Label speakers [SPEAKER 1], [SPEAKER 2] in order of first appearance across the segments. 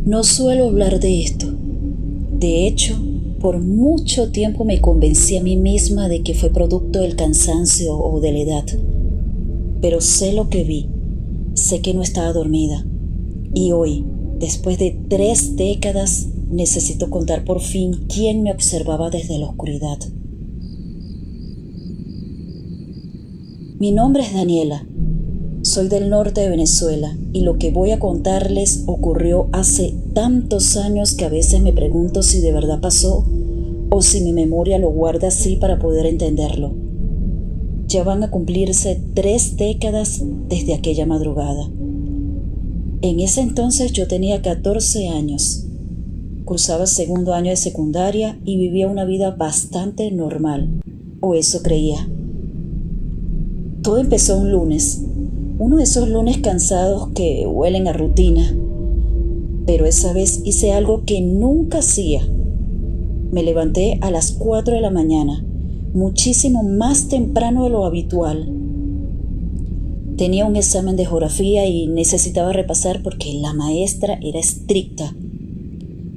[SPEAKER 1] No suelo hablar de esto. De hecho, por mucho tiempo me convencí a mí misma de que fue producto del cansancio o de la edad. Pero sé lo que vi, sé que no estaba dormida. Y hoy, después de 3 décadas, necesito contar por fin quién me observaba desde la oscuridad. Mi nombre es Daniela. Soy del norte de Venezuela y lo que voy a contarles ocurrió hace tantos años que a veces me pregunto si de verdad pasó o si mi memoria lo guarda así para poder entenderlo. Ya van a cumplirse 3 décadas desde aquella madrugada. En ese entonces yo tenía 14 años. Cursaba el 2º año de secundaria y vivía una vida bastante normal, o eso creía. Todo empezó un lunes. Uno de esos lunes cansados que huelen a rutina. Pero esa vez hice algo que nunca hacía. Me levanté a las 4 de la mañana, muchísimo más temprano de lo habitual. Tenía un examen de geografía y necesitaba repasar porque la maestra era estricta.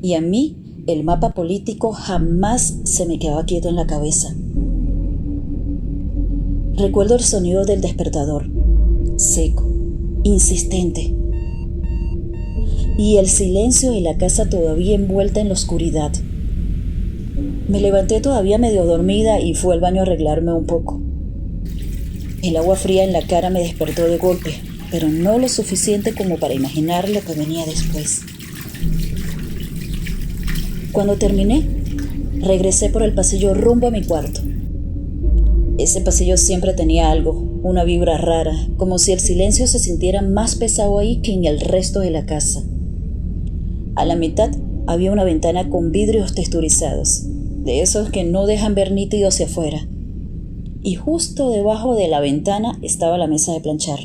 [SPEAKER 1] Y a mí, el mapa político jamás se me quedaba quieto en la cabeza. Recuerdo el sonido del despertador. Seco, insistente, y el silencio de la casa todavía envuelta en la oscuridad. Me levanté todavía medio dormida y fui al baño a arreglarme un poco. El agua fría en la cara me despertó de golpe, pero no lo suficiente como para imaginar lo que venía después. Cuando terminé, regresé por el pasillo rumbo a mi cuarto. Ese pasillo siempre tenía algo, una vibra rara, como si el silencio se sintiera más pesado ahí que en el resto de la casa. A la mitad había una ventana con vidrios texturizados, de esos que no dejan ver nítido hacia afuera. Y justo debajo de la ventana estaba la mesa de planchar.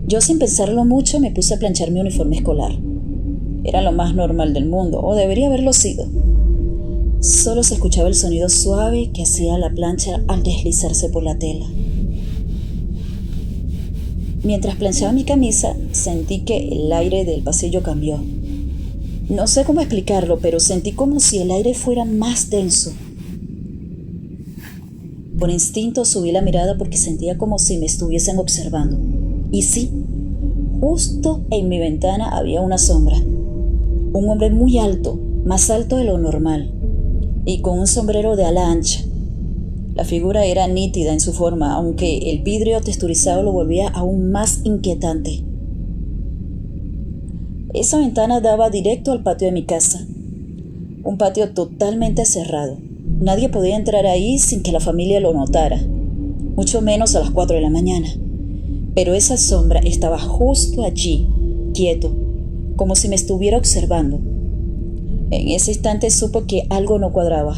[SPEAKER 1] Yo, sin pensarlo mucho, me puse a planchar mi uniforme escolar. Era lo más normal del mundo, o debería haberlo sido. Solo se escuchaba el sonido suave que hacía la plancha al deslizarse por la tela. Mientras planchaba mi camisa, sentí que el aire del pasillo cambió. No sé cómo explicarlo, pero sentí como si el aire fuera más denso. Por instinto subí la mirada porque sentía como si me estuviesen observando. Y sí, justo en mi ventana había una sombra. Un hombre muy alto, más alto de lo normal, y con un sombrero de ala ancha. La figura era nítida en su forma, aunque el vidrio texturizado lo volvía aún más inquietante. Esa ventana daba directo al patio de mi casa. Un patio totalmente cerrado. Nadie podía entrar ahí sin que la familia lo notara, mucho menos a las 4 de la mañana. Pero esa sombra estaba justo allí, quieto, como si me estuviera observando. En ese instante supe que algo no cuadraba,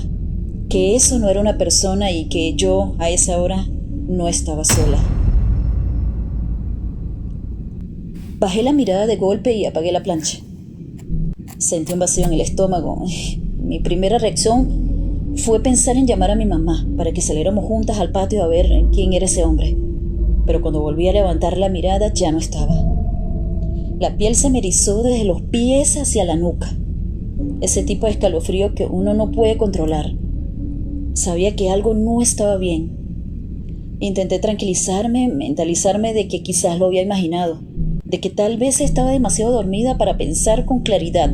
[SPEAKER 1] que eso no era una persona y que yo, a esa hora, no estaba sola. Bajé la mirada de golpe y apagué la plancha. Sentí un vacío en el estómago. Mi primera reacción fue pensar en llamar a mi mamá para que saliéramos juntas al patio a ver quién era ese hombre. Pero cuando volví a levantar la mirada ya no estaba. La piel se me erizó desde los pies hacia la nuca. Ese tipo de escalofrío que uno no puede controlar. Sabía que algo no estaba bien. Intenté tranquilizarme, mentalizarme de que quizás lo había imaginado, de que tal vez estaba demasiado dormida para pensar con claridad.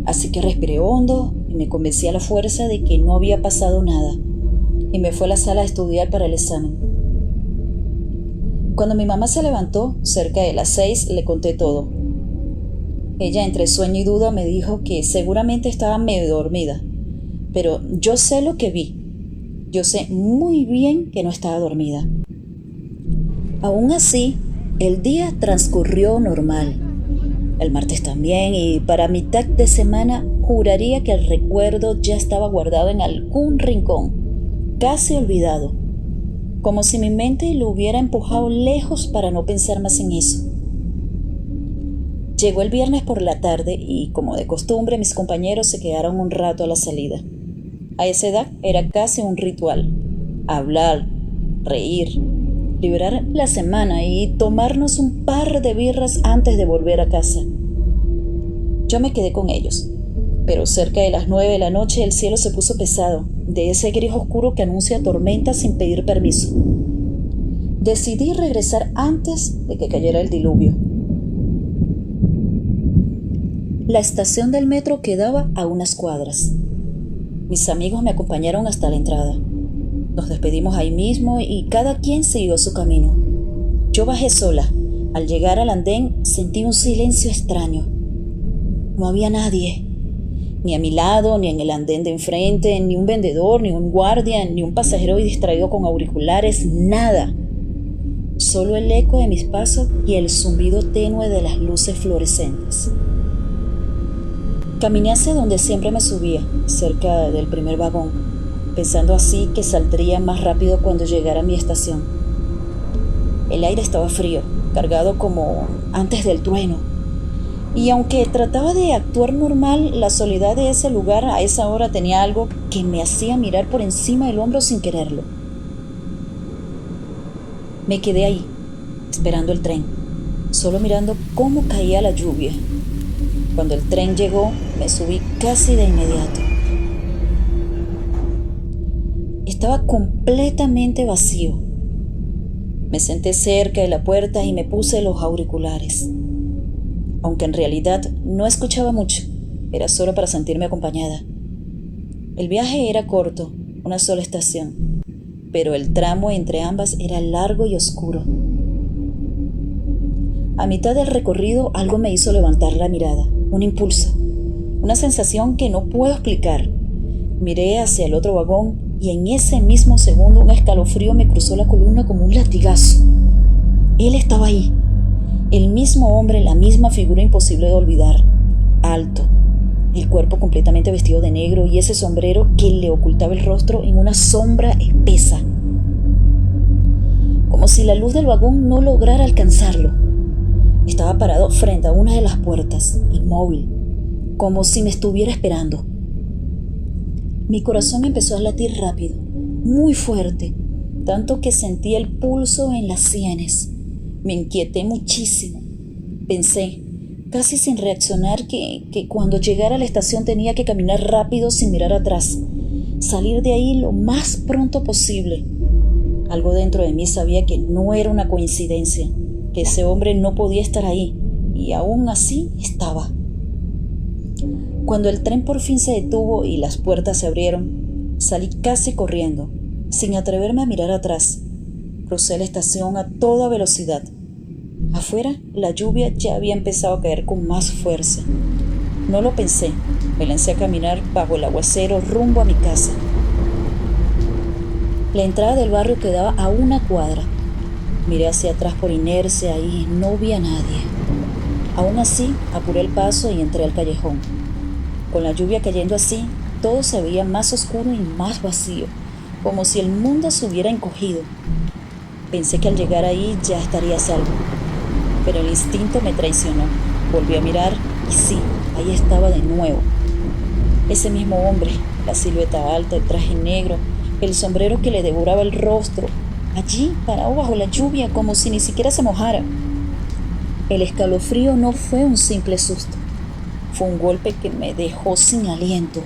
[SPEAKER 1] Así que respiré hondo y me convencí a la fuerza de que no había pasado nada, y me fui a la sala a estudiar para el examen. Cuando mi mamá se levantó, cerca de las 6, le conté todo. Ella, entre sueño y duda, me dijo que seguramente estaba medio dormida, pero yo sé lo que vi. Yo sé muy bien que no estaba dormida. Aún así, el día transcurrió normal. El martes también, y para mitad de semana juraría que el recuerdo ya estaba guardado en algún rincón, casi olvidado, como si mi mente lo hubiera empujado lejos para no pensar más en eso. Llegó el viernes por la tarde y, como de costumbre, mis compañeros se quedaron un rato a la salida. A esa edad era casi un ritual. Hablar, reír, liberar la semana y tomarnos un par de birras antes de volver a casa. Yo me quedé con ellos, pero cerca de las 9 de la noche el cielo se puso pesado, de ese gris oscuro que anuncia tormenta sin pedir permiso. Decidí regresar antes de que cayera el diluvio. La estación del metro quedaba a unas cuadras. Mis amigos me acompañaron hasta la entrada. Nos despedimos ahí mismo y cada quien siguió su camino. Yo bajé sola. Al llegar al andén sentí un silencio extraño. No había nadie, ni a mi lado, ni en el andén de enfrente, ni un vendedor, ni un guardia, ni un pasajero distraído con auriculares, nada. Solo el eco de mis pasos y el zumbido tenue de las luces fluorescentes. Caminé hacia donde siempre me subía, cerca del primer vagón, pensando así que saldría más rápido cuando llegara a mi estación. El aire estaba frío, cargado como antes del trueno. Y aunque trataba de actuar normal, la soledad de ese lugar a esa hora tenía algo que me hacía mirar por encima del hombro sin quererlo. Me quedé ahí, esperando el tren, solo mirando cómo caía la lluvia. Cuando el tren llegó, me subí casi de inmediato. Estaba completamente vacío. Me senté cerca de la puerta y me puse los auriculares. Aunque en realidad no escuchaba mucho, era solo para sentirme acompañada. El viaje era corto, una sola estación, pero el tramo entre ambas era largo y oscuro. A mitad del recorrido algo me hizo levantar la mirada, un impulso, una sensación que no puedo explicar. Miré hacia el otro vagón y en ese mismo segundo un escalofrío me cruzó la columna como un latigazo. Él estaba ahí, el mismo hombre, la misma figura imposible de olvidar, alto, el cuerpo completamente vestido de negro y ese sombrero que le ocultaba el rostro en una sombra espesa, como si la luz del vagón no lograra alcanzarlo. Estaba parado frente a una de las puertas, inmóvil, como si me estuviera esperando. Mi corazón empezó a latir rápido, muy fuerte, tanto que sentí el pulso en las sienes. Me inquieté muchísimo. Pensé, casi sin reaccionar, que cuando llegara a la estación tenía que caminar rápido sin mirar atrás, salir de ahí lo más pronto posible. Algo dentro de mí sabía que no era una coincidencia, que ese hombre no podía estar ahí, y aún así estaba. Cuando el tren por fin se detuvo y las puertas se abrieron, salí casi corriendo, sin atreverme a mirar atrás. Crucé la estación a toda velocidad. Afuera, la lluvia ya había empezado a caer con más fuerza. No lo pensé, me lancé a caminar bajo el aguacero rumbo a mi casa. La entrada del barrio quedaba a una cuadra. Miré hacia atrás por inercia y no vi a nadie. Aún así, apuré el paso y entré al callejón. Con la lluvia cayendo así, todo se veía más oscuro y más vacío, como si el mundo se hubiera encogido. Pensé que al llegar ahí ya estaría a salvo, pero el instinto me traicionó. Volví a mirar y sí, ahí estaba de nuevo. Ese mismo hombre, la silueta alta, el traje negro, el sombrero que le devoraba el rostro, allí parado bajo la lluvia como si ni siquiera se mojara. El escalofrío no fue un simple susto, fue un golpe que me dejó sin aliento.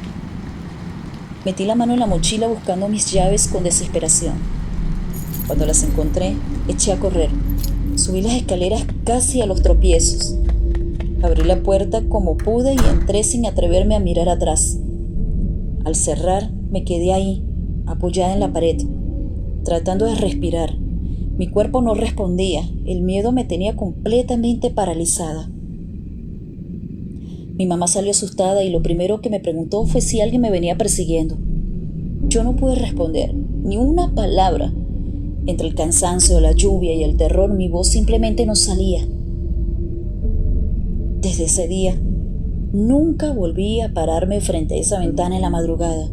[SPEAKER 1] Metí la mano en la mochila buscando mis llaves con desesperación. Cuando las encontré, eché a correr. Subí las escaleras casi a los tropiezos. Abrí la puerta como pude y entré sin atreverme a mirar atrás. Al cerrar, me quedé ahí, apoyada en la pared, tratando de respirar. Mi cuerpo no respondía, el miedo me tenía completamente paralizada. Mi mamá salió asustada y lo primero que me preguntó fue si alguien me venía persiguiendo. Yo no pude responder, ni una palabra. Entre el cansancio, la lluvia y el terror, mi voz simplemente no salía. Desde ese día, nunca volví a pararme frente a esa ventana en la madrugada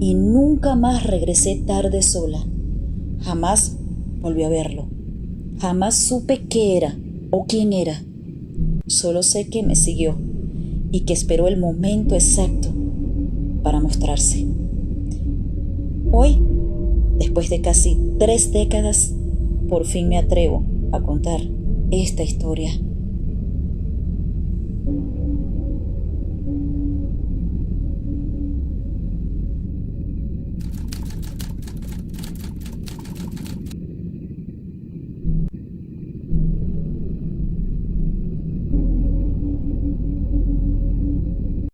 [SPEAKER 1] y nunca más regresé tarde sola. Jamás volví a verlo. Jamás supe qué era o quién era. Solo sé que me siguió y que esperó el momento exacto para mostrarse. Hoy, después de casi 3 décadas, por fin me atrevo a contar esta historia.